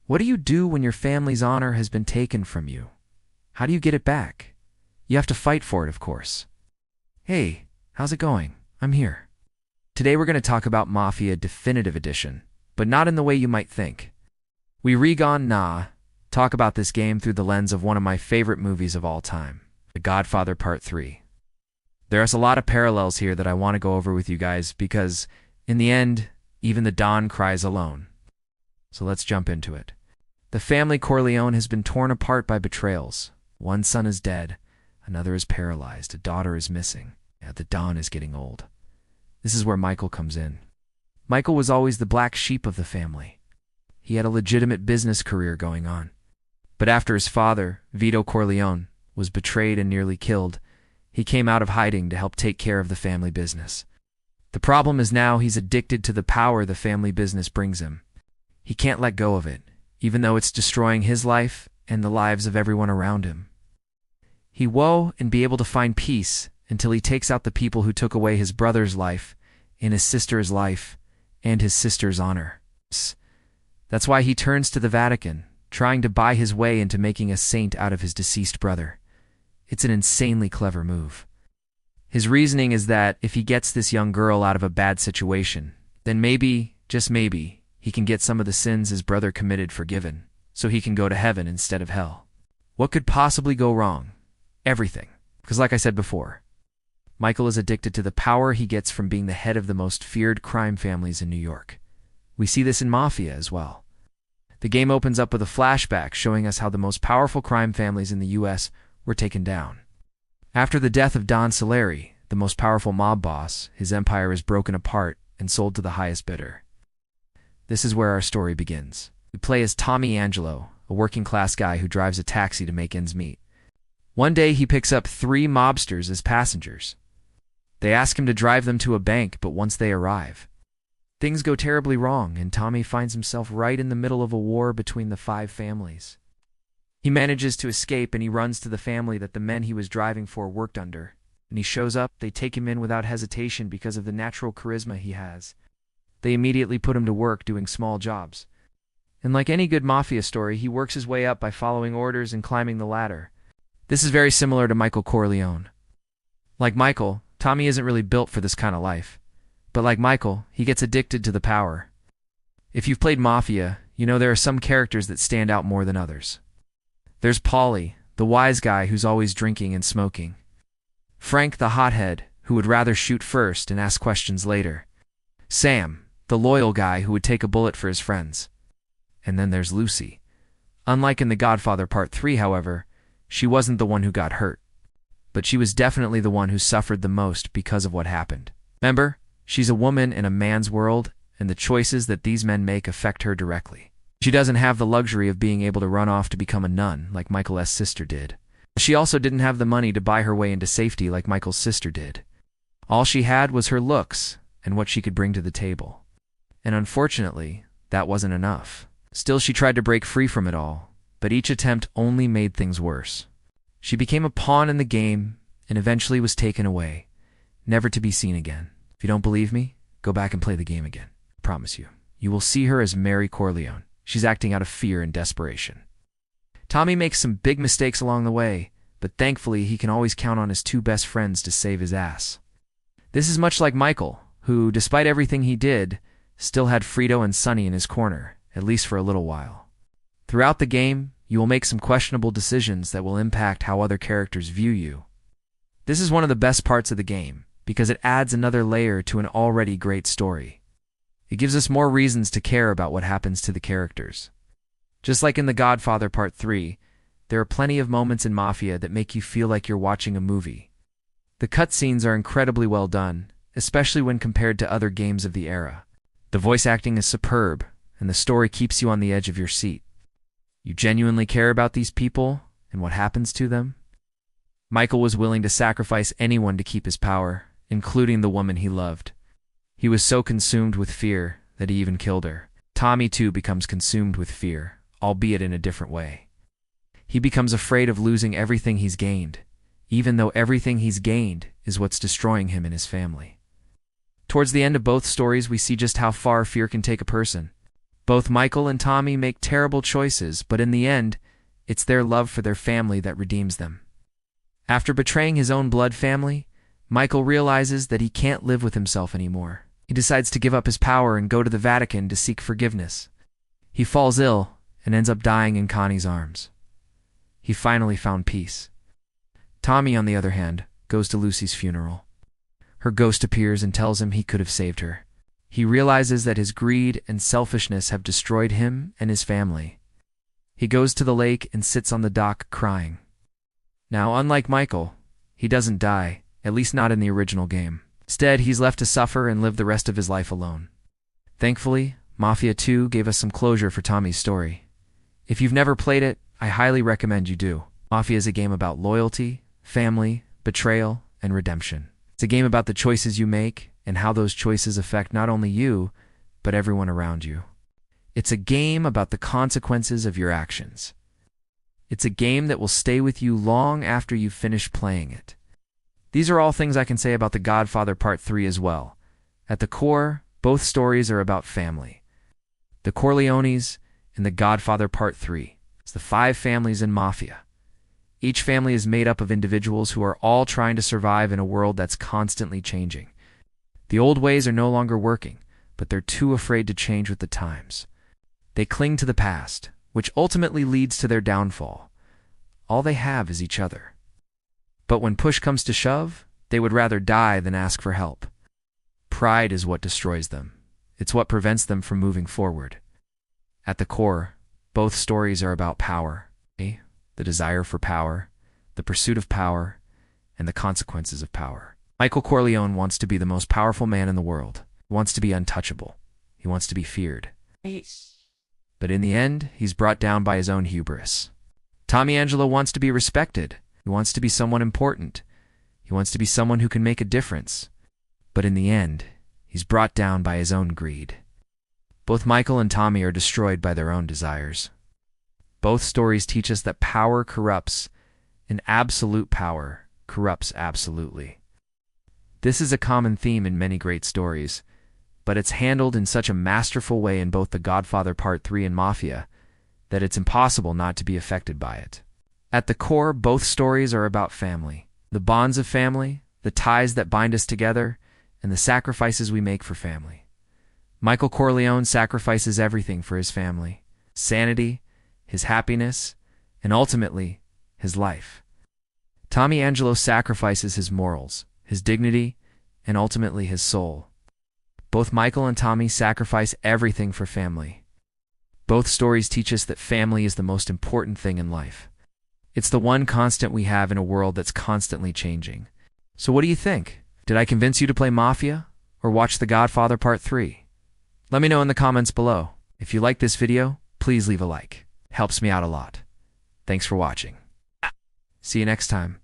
What do you do when your family's honor has been taken from you? How do you get it back? You have to fight for it, of course. Hey, how's it going? I'm here. Today we're going to talk about Mafia Definitive Edition, but not in the way you might think. We talk about this game through the lens of one of my favorite movies of all time, The Godfather Part 3. There's a lot of parallels here that I want to go over with you guys because, in the end, even the Don cries alone. So let's jump into it. The family Corleone has been torn apart by betrayals. One son is dead, another is paralyzed, a daughter is missing. The Don is getting old. This is where Michael comes in. Michael was always the black sheep of the family. He had a legitimate business career going on. But after his father, Vito Corleone, was betrayed and nearly killed, he came out of hiding to help take care of the family business. The problem is now he's addicted to the power the family business brings him. He can't let go of it, even though it's destroying his life and the lives of everyone around him. He woe and be able to find peace until he takes out the people who took away his brother's life, and his sister's life, and his sister's honor. That's why he turns to the Vatican, trying to buy his way into making a saint out of his deceased brother. It's an insanely clever move. His reasoning is that if he gets this young girl out of a bad situation, then maybe, just maybe, he can get some of the sins his brother committed forgiven, so he can go to heaven instead of hell. What could possibly go wrong? Everything. Because like I said before, Michael is addicted to the power he gets from being the head of the most feared crime families in New York. We see this in Mafia as well. The game opens up with a flashback showing us how the most powerful crime families in the U.S. were taken down. After the death of Don Cries, the most powerful mob boss, his empire is broken apart and sold to the highest bidder. This is where our story begins. We play as Tommy Angelo, a working-class guy who drives a taxi to make ends meet. One day he picks up 3 mobsters as passengers. They ask him to drive them to a bank, but once they arrive, things go terribly wrong, and Tommy finds himself right in the middle of a war between the 5 families. He manages to escape, and he runs to the family that the men he was driving for worked under. And he shows up, they take him in without hesitation because of the natural charisma he has. They immediately put him to work doing small jobs. And like any good mafia story, he works his way up by following orders and climbing the ladder. This is very similar to Michael Corleone. Like Michael, Tommy isn't really built for this kind of life. But like Michael, he gets addicted to the power. If you've played Mafia, you know there are some characters that stand out more than others. There's Paulie, the wise guy who's always drinking and smoking. Frank, the hothead, who would rather shoot first and ask questions later. Sam, the loyal guy who would take a bullet for his friends. And then there's Lucy. Unlike in The Godfather Part 3, however, she wasn't the one who got hurt. But she was definitely the one who suffered the most because of what happened. Remember, she's a woman in a man's world, and the choices that these men make affect her directly. She doesn't have the luxury of being able to run off to become a nun like Michael's sister did. She also didn't have the money to buy her way into safety like Michael's sister did. All she had was her looks and what she could bring to the table. And unfortunately, that wasn't enough. Still, she tried to break free from it all, but each attempt only made things worse. She became a pawn in the game and eventually was taken away, never to be seen again. If you don't believe me, go back and play the game again. I promise you. You will see her as Mary Corleone. She's acting out of fear and desperation. Tommy makes some big mistakes along the way, but thankfully he can always count on his 2 best friends to save his ass. This is much like Michael, who, despite everything he did, still had Frito and Sonny in his corner, at least for a little while. Throughout the game, you will make some questionable decisions that will impact how other characters view you. This is one of the best parts of the game, because it adds another layer to an already great story. It gives us more reasons to care about what happens to the characters. Just like in The Godfather Part 3, there are plenty of moments in Mafia that make you feel like you're watching a movie. The cutscenes are incredibly well done, especially when compared to other games of the era. The voice acting is superb, and the story keeps you on the edge of your seat. You genuinely care about these people and what happens to them. Michael was willing to sacrifice anyone to keep his power, including the woman he loved. He was so consumed with fear that he even killed her. Tommy, too, becomes consumed with fear, albeit in a different way. He becomes afraid of losing everything he's gained, even though everything he's gained is what's destroying him and his family. Towards the end of both stories, we see just how far fear can take a person. Both Michael and Tommy make terrible choices, but in the end, it's their love for their family that redeems them. After betraying his own blood family, Michael realizes that he can't live with himself anymore. He decides to give up his power and go to the Vatican to seek forgiveness. He falls ill and ends up dying in Connie's arms. He finally found peace. Tommy, on the other hand, goes to Lucy's funeral. Her ghost appears and tells him he could have saved her. He realizes that his greed and selfishness have destroyed him and his family. He goes to the lake and sits on the dock crying. Now, unlike Michael, he doesn't die, at least not in the original game. Instead, he's left to suffer and live the rest of his life alone. Thankfully, Mafia 2 gave us some closure for Tommy's story. If you've never played it, I highly recommend you do. Mafia is a game about loyalty, family, betrayal, and redemption. It's a game about the choices you make and how those choices affect not only you, but everyone around you. It's a game about the consequences of your actions. It's a game that will stay with you long after you've finished playing it. These are all things I can say about The Godfather Part 3 as well. At the core, both stories are about family. The Corleones and The Godfather Part 3. It's the 5 families in Mafia. Each family is made up of individuals who are all trying to survive in a world that's constantly changing. The old ways are no longer working, but they're too afraid to change with the times. They cling to the past, which ultimately leads to their downfall. All they have is each other. But when push comes to shove, they would rather die than ask for help. Pride is what destroys them. It's what prevents them from moving forward. At the core, both stories are about power, the desire for power, the pursuit of power, and the consequences of power. Michael Corleone wants to be the most powerful man in the world. He wants to be untouchable. He wants to be feared. But in the end, he's brought down by his own hubris. Tommy Angelo wants to be respected. He wants to be someone important. He wants to be someone who can make a difference. But in the end, he's brought down by his own greed. Both Michael and Tommy are destroyed by their own desires. Both stories teach us that power corrupts, and absolute power corrupts absolutely. This is a common theme in many great stories, but it's handled in such a masterful way in both The Godfather Part 3 and Mafia that it's impossible not to be affected by it. At the core, both stories are about family. The bonds of family, the ties that bind us together, and the sacrifices we make for family. Michael Corleone sacrifices everything for his family: sanity, his happiness, and ultimately, his life. Tommy Angelo sacrifices his morals, his dignity, and ultimately his soul. Both Michael and Tommy sacrifice everything for family. Both stories teach us that family is the most important thing in life. It's the one constant we have in a world that's constantly changing. So what do you think? Did I convince you to play Mafia or watch The Godfather Part 3? Let me know in the comments below. If you like this video, please leave a like. It helps me out a lot. Thanks for watching. See you next time.